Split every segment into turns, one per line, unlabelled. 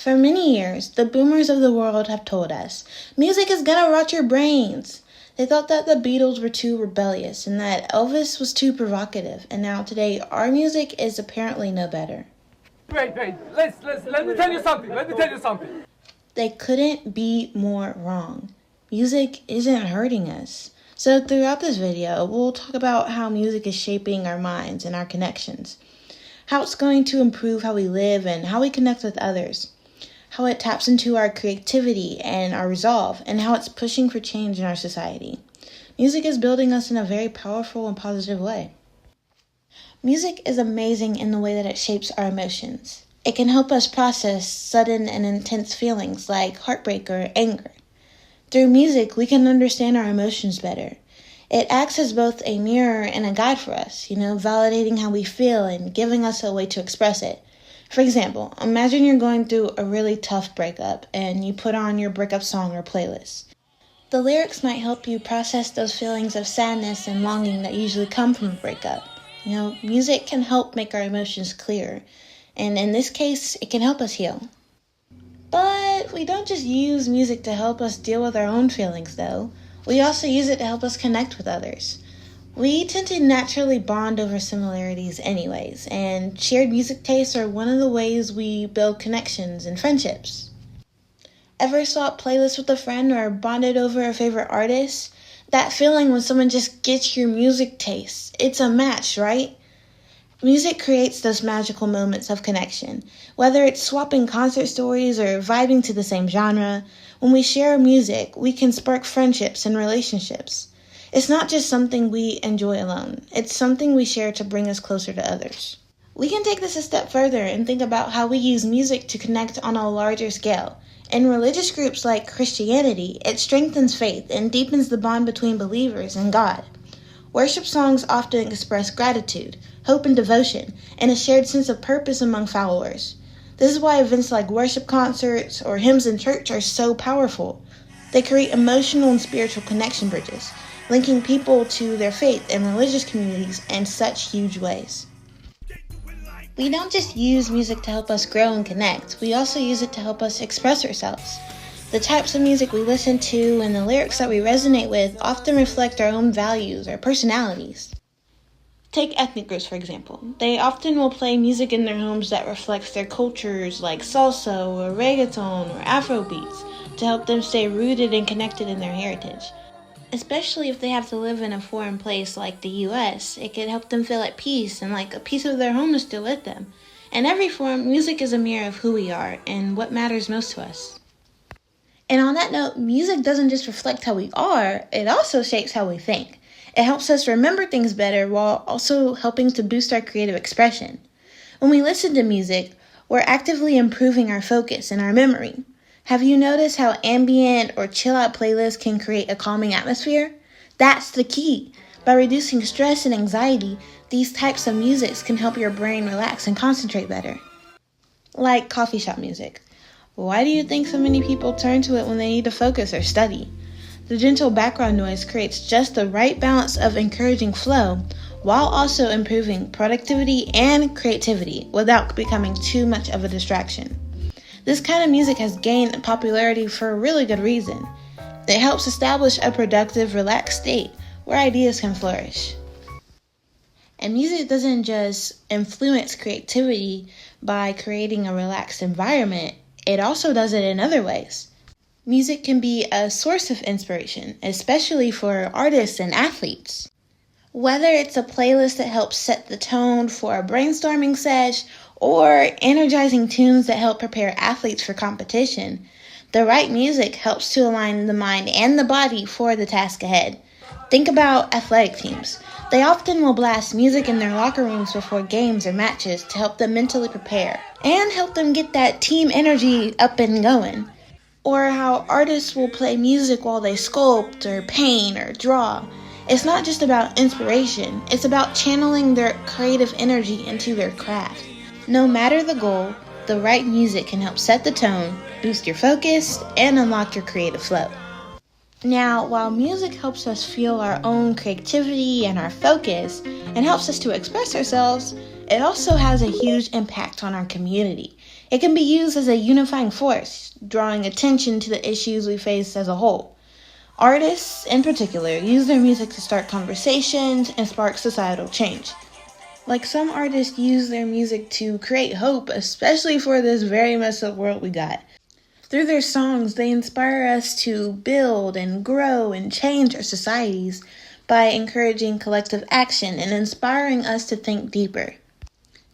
For many years, the boomers of the world have told us, music is gonna rot your brains. They thought that the Beatles were too rebellious and that Elvis was too provocative, and now today our music is apparently no better.
Wait, let me tell you something.
They couldn't be more wrong. Music isn't hurting us. So throughout this video, we'll talk about how music is shaping our minds and our connections, how it's going to improve how we live and how we connect with others, how it taps into our creativity and our resolve, and how it's pushing for change in our society. Music is building us in a very powerful and positive way. Music is amazing in the way that it shapes our emotions. It can help us process sudden and intense feelings like heartbreak or anger. Through music, we can understand our emotions better. It acts as both a mirror and a guide for us, validating how we feel and giving us a way to express it. For example, imagine you're going through a really tough breakup and you put on your breakup song or playlist. The lyrics might help you process those feelings of sadness and longing that usually come from a breakup. Music can help make our emotions clearer, and in this case, it can help us heal. But we don't just use music to help us deal with our own feelings, though. We also use it to help us connect with others. We tend to naturally bond over similarities anyways, and shared music tastes are one of the ways we build connections and friendships. Ever swapped playlists with a friend or bonded over a favorite artist? That feeling when someone just gets your music taste. It's a match, right? Music creates those magical moments of connection. Whether it's swapping concert stories or vibing to the same genre, when we share music, we can spark friendships and relationships. It's not just something we enjoy alone. It's something we share to bring us closer to others. We can take this a step further and think about how we use music to connect on a larger scale. In religious groups like Christianity, it strengthens faith and deepens the bond between believers and God. Worship songs often express gratitude, hope, and devotion, and a shared sense of purpose among followers. This is why events like worship concerts or hymns in church are so powerful. They create emotional and spiritual connection bridges, linking people to their faith and religious communities in such huge ways. We don't just use music to help us grow and connect, we also use it to help us express ourselves. The types of music we listen to and the lyrics that we resonate with often reflect our own values or personalities. Take ethnic groups, for example. They often will play music in their homes that reflects their cultures, like salsa or reggaeton or Afro beats, to help them stay rooted and connected in their heritage. Especially if they have to live in a foreign place like the US, it can help them feel at peace and like a piece of their home is still with them. In every form, music is a mirror of who we are and what matters most to us. And on that note, music doesn't just reflect how we are, it also shapes how we think. It helps us remember things better while also helping to boost our creative expression. When we listen to music, we're actively improving our focus and our memory. Have you noticed how ambient or chill-out playlists can create a calming atmosphere? That's the key. By reducing stress and anxiety, these types of music can help your brain relax and concentrate better. Like coffee shop music. Why do you think so many people turn to it when they need to focus or study? The gentle background noise creates just the right balance of encouraging flow while also improving productivity and creativity without becoming too much of a distraction. This kind of music has gained popularity for a really good reason. It helps establish a productive, relaxed state where ideas can flourish. And music doesn't just influence creativity by creating a relaxed environment, it also does it in other ways. Music can be a source of inspiration, especially for artists and athletes. Whether it's a playlist that helps set the tone for a brainstorming sesh or energizing tunes that help prepare athletes for competition, the right music helps to align the mind and the body for the task ahead. Think about athletic teams. They often will blast music in their locker rooms before games or matches to help them mentally prepare and help them get that team energy up and going. Or how artists will play music while they sculpt or paint or draw. It's not just about inspiration, it's about channeling their creative energy into their craft. No matter the goal, the right music can help set the tone, boost your focus, and unlock your creative flow. Now, while music helps us feel our own creativity and our focus, and helps us to express ourselves, it also has a huge impact on our community. It can be used as a unifying force, drawing attention to the issues we face as a whole. Artists, in particular, use their music to start conversations and spark societal change. Like some artists use their music to create hope, especially for this very messed up world we got. Through their songs, they inspire us to build and grow and change our societies by encouraging collective action and inspiring us to think deeper.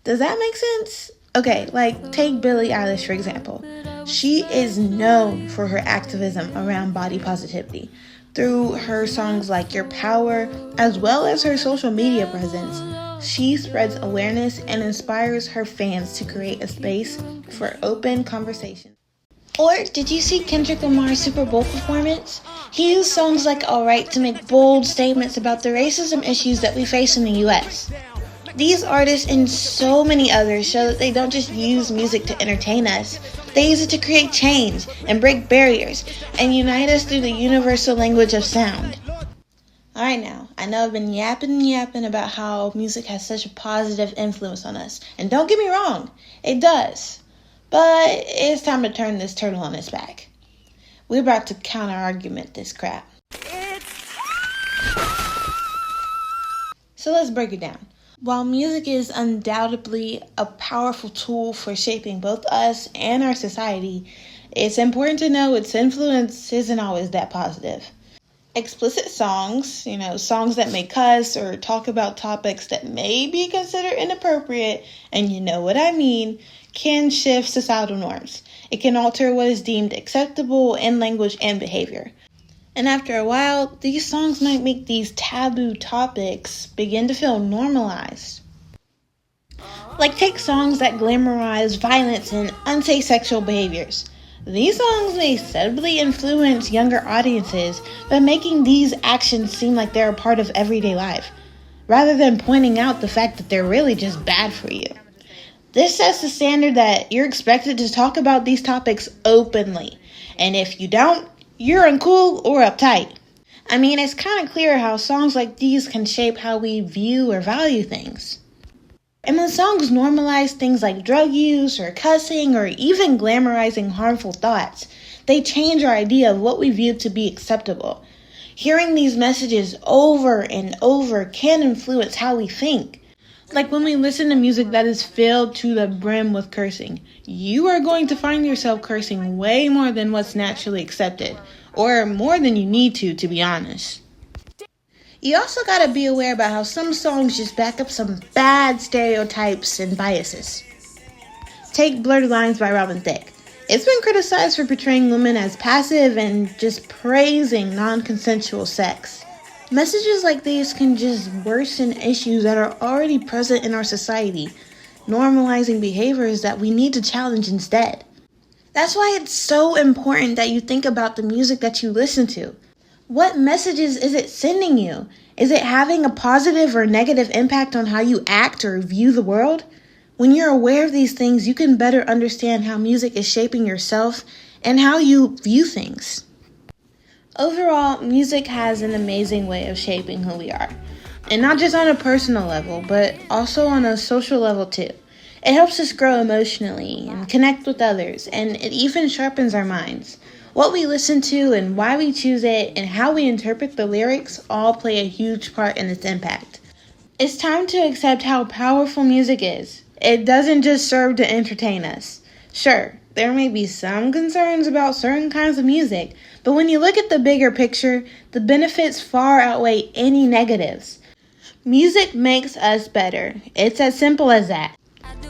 Does that make sense? Okay, like take Billie Eilish for example. She is known for her activism around body positivity. Through her songs like Your Power, as well as her social media presence, she spreads awareness and inspires her fans to create a space for open conversation. Or did you see Kendrick Lamar's Super Bowl performance? He used songs like Alright to make bold statements about the racism issues that we face in the US. These artists and so many others show that they don't just use music to entertain us, they use it to create change and break barriers and unite us through the universal language of sound. Alright now, I know I've been yapping about how music has such a positive influence on us, and don't get me wrong, it does. But it's time to turn this turtle on its back. We're about to counter-argument this crap. So let's break it down. While music is undoubtedly a powerful tool for shaping both us and our society, it's important to know its influence isn't always that positive. Explicit songs, songs that may cuss or talk about topics that may be considered inappropriate, and you know what I mean, can shift societal norms. It can alter what is deemed acceptable in language and behavior. And after a while, these songs might make these taboo topics begin to feel normalized. Like take songs that glamorize violence and unsafe sexual behaviors. These songs may subtly influence younger audiences by making these actions seem like they're a part of everyday life, rather than pointing out the fact that they're really just bad for you. This sets the standard that you're expected to talk about these topics openly, and if you don't, you're uncool or uptight. I mean, it's kind of clear how songs like these can shape how we view or value things. And when songs normalize things like drug use or cussing or even glamorizing harmful thoughts, they change our idea of what we view to be acceptable. Hearing these messages over and over can influence how we think. Like when we listen to music that is filled to the brim with cursing, you are going to find yourself cursing way more than what's naturally accepted, or more than you need to be honest. You also gotta be aware about how some songs just back up some bad stereotypes and biases. Take Blurred Lines by Robin Thicke. It's been criticized for portraying women as passive and just praising non-consensual sex. Messages like these can just worsen issues that are already present in our society, normalizing behaviors that we need to challenge instead. That's why it's so important that you think about the music that you listen to. What messages is it sending you? Is it having a positive or negative impact on how you act or view the world? When you're aware of these things, you can better understand how music is shaping yourself and how you view things. Overall, music has an amazing way of shaping who we are. And not just on a personal level, but also on a social level too. It helps us grow emotionally and connect with others, and it even sharpens our minds. What we listen to and why we choose it and how we interpret the lyrics all play a huge part in its impact. It's time to accept how powerful music is. It doesn't just serve to entertain us. Sure, there may be some concerns about certain kinds of music, but when you look at the bigger picture, the benefits far outweigh any negatives. Music makes us better. It's as simple as that.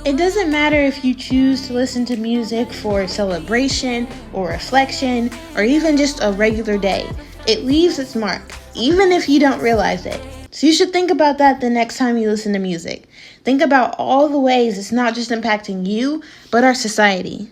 It doesn't matter if you choose to listen to music for celebration or reflection or even just a regular day. It leaves its mark, even if you don't realize it. So you should think about that the next time you listen to music. Think about all the ways it's not just impacting you, but our society.